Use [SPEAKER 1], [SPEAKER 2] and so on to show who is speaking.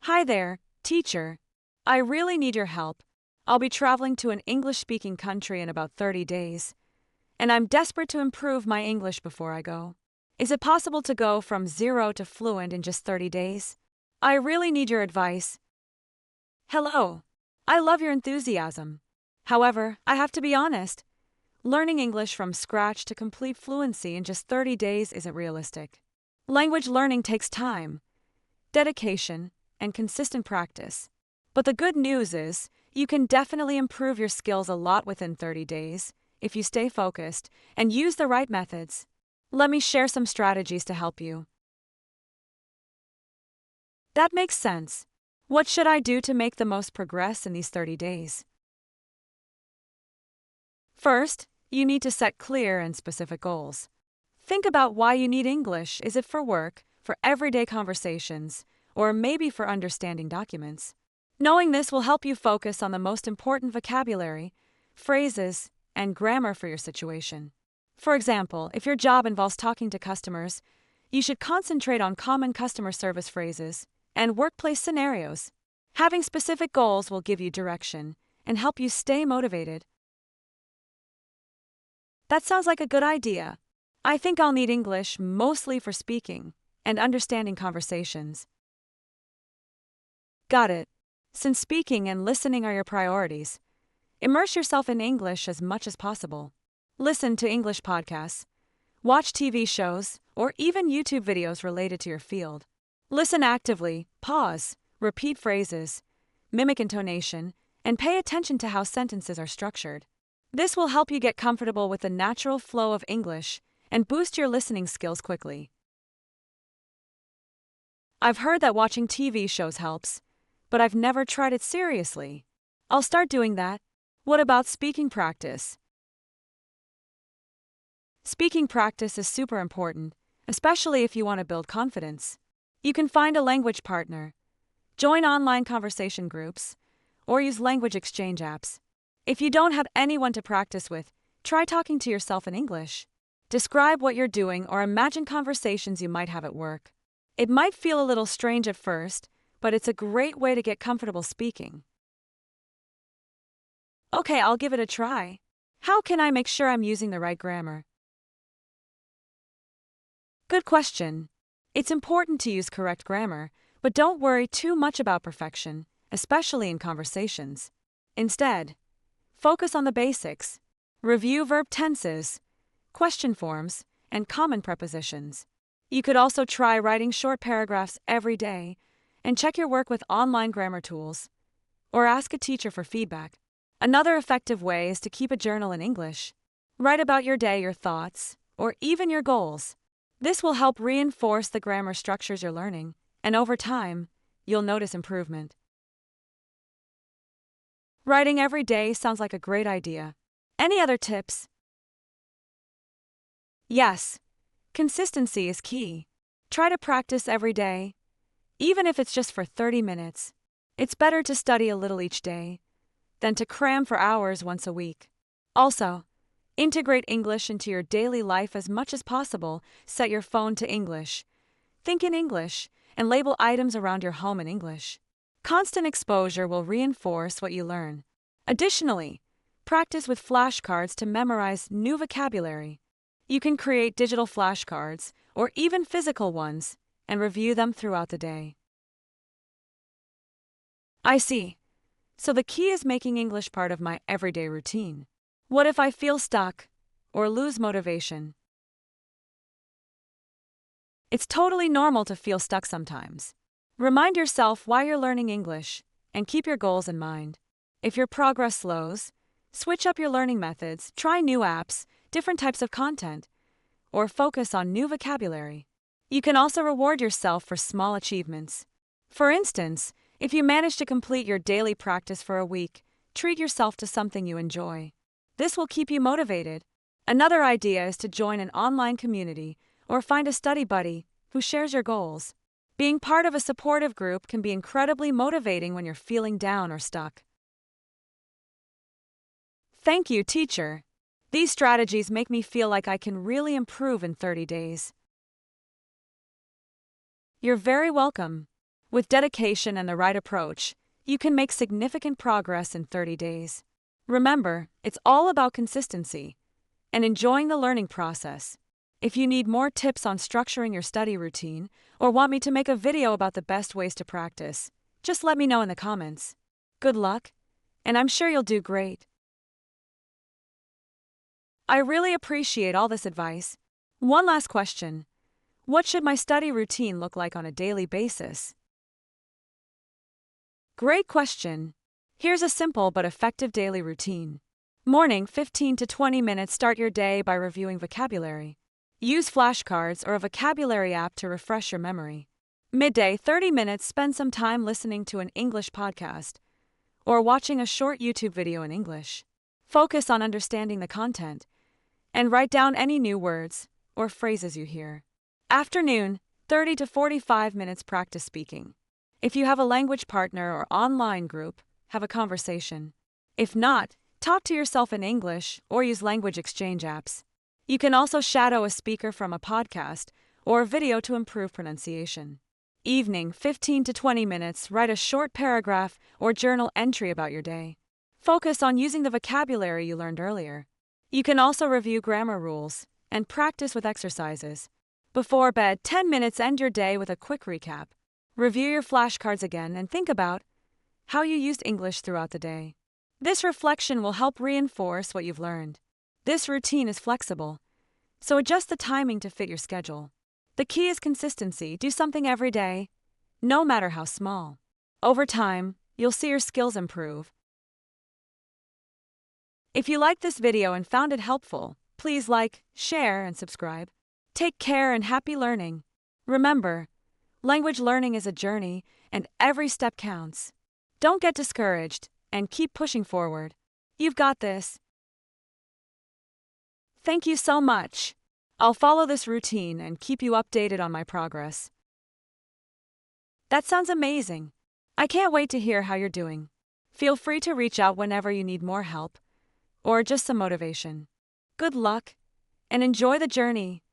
[SPEAKER 1] Hi there, teacher. I really need your help. I'll be traveling to an English-speaking country in about 30 days, and I'm desperate to improve my English before I go. Is it possible to go from zero to fluent in just 30 days? I really need your advice. Hello. I love your enthusiasm. However, I have to be honest. Learning English from scratch to complete fluency in just 30 days isn't realistic. Language learning takes time, dedication, and consistent practice. But the good news is, you can definitely improve your skills a lot within 30 days if you stay focused and use the right methods. Let me share some strategies to help you. That makes sense. What should I do to make the most progress in these 30 days? First, you need to set clear and specific goals. Think about why you need English. Is it for work, for everyday conversations, or maybe for understanding documents? Knowing this will help you focus on the most important vocabulary, phrases, and grammar for your situation. For example, if your job involves talking to customers, you should concentrate on common customer service phrases and workplace scenarios. Having specific goals will give you direction and help you stay motivated. That sounds like a good idea. I think I'll need English mostly for speaking and understanding conversations. Got it. Since speaking and listening are your priorities, immerse yourself in English as much as possible. Listen to English podcasts, watch TV shows, or even YouTube videos related to your field. Listen actively, pause, repeat phrases, mimic intonation, and pay attention to how sentences are structured. This will help you get comfortable with the natural flow of English and boost your listening skills quickly. I've heard that watching TV shows helps, but I've never tried it seriously. I'll start doing that. What about speaking practice? Speaking practice is super important, especially if you want to build confidence. You can find a language partner, join online conversation groups, or use language exchange apps. If you don't have anyone to practice with, try talking to yourself in English. Describe what you're doing or imagine conversations you might have at work. It might feel a little strange at first, but it's a great way to get comfortable speaking. Okay, I'll give it a try. How can I make sure I'm using the right grammar? Good question. It's important to use correct grammar, but don't worry too much about perfection, especially in conversations. Instead, focus on the basics. Review verb tenses, question forms, and common prepositions. You could also try writing short paragraphs every day and check your work with online grammar tools, or ask a teacher for feedback. Another effective way is to keep a journal in English. Write about your day, your thoughts, or even your goals. This will help reinforce the grammar structures you're learning, and over time, you'll notice improvement. Writing every day sounds like a great idea. Any other tips? Yes, consistency is key. Try to practice every day, even if it's just for 30 minutes. It's better to study a little each day than to cram for hours once a week. Also, integrate English into your daily life as much as possible. Set your phone to English, think in English, and label items around your home in English. Constant exposure will reinforce what you learn. Additionally, practice with flashcards to memorize new vocabulary. You can create digital flashcards or even physical ones and review them throughout the day. I see. So the key is making English part of my everyday routine. What if I feel stuck or lose motivation? It's totally normal to feel stuck sometimes. Remind yourself why you're learning English and keep your goals in mind. If your progress slows, switch up your learning methods, try new apps, different types of content, or focus on new vocabulary. You can also reward yourself for small achievements. For instance, if you manage to complete your daily practice for a week, treat yourself to something you enjoy. This will keep you motivated. Another idea is to join an online community or find a study buddy who shares your goals. Being part of a supportive group can be incredibly motivating when you're feeling down or stuck. Thank you, teacher. These strategies make me feel like I can really improve in 30 days. You're very welcome. With dedication and the right approach, you can make significant progress in 30 days. Remember, it's all about consistency and enjoying the learning process. If you need more tips on structuring your study routine or want me to make a video about the best ways to practice, just let me know in the comments. Good luck, and I'm sure you'll do great. I really appreciate all this advice. One last question. What should my study routine look like on a daily basis? Great question. Here's a simple but effective daily routine. Morning, 15 to 20 minutes. Start your day by reviewing vocabulary. Use flashcards or a vocabulary app to refresh your memory. Midday, 30 minutes. Spend some time listening to an English podcast or watching a short YouTube video in English. Focus on understanding the content and write down any new words or phrases you hear. Afternoon, 30 to 45 minutes. Practice speaking. If you have a language partner or online group, have a conversation. If not, talk to yourself in English or use language exchange apps. You can also shadow a speaker from a podcast or a video to improve pronunciation. Evening, 15 to 20 minutes. Write a short paragraph or journal entry about your day. Focus on using the vocabulary you learned earlier. You can also review grammar rules and practice with exercises. Before bed, 10 minutes. End your day with a quick recap. Review your flashcards again and think about how you used English throughout the day. This reflection will help reinforce what you've learned. This routine is flexible, so adjust the timing to fit your schedule. The key is consistency. Do something every day, no matter how small. Over time, you'll see your skills improve. If you liked this video and found it helpful, please like, share, and subscribe. Take care and happy learning. Remember, language learning is a journey, and every step counts. Don't get discouraged, and keep pushing forward. You've got this. Thank you so much. I'll follow this routine and keep you updated on my progress. That sounds amazing. I can't wait to hear how you're doing. Feel free to reach out whenever you need more help or just some motivation. Good luck, and enjoy the journey.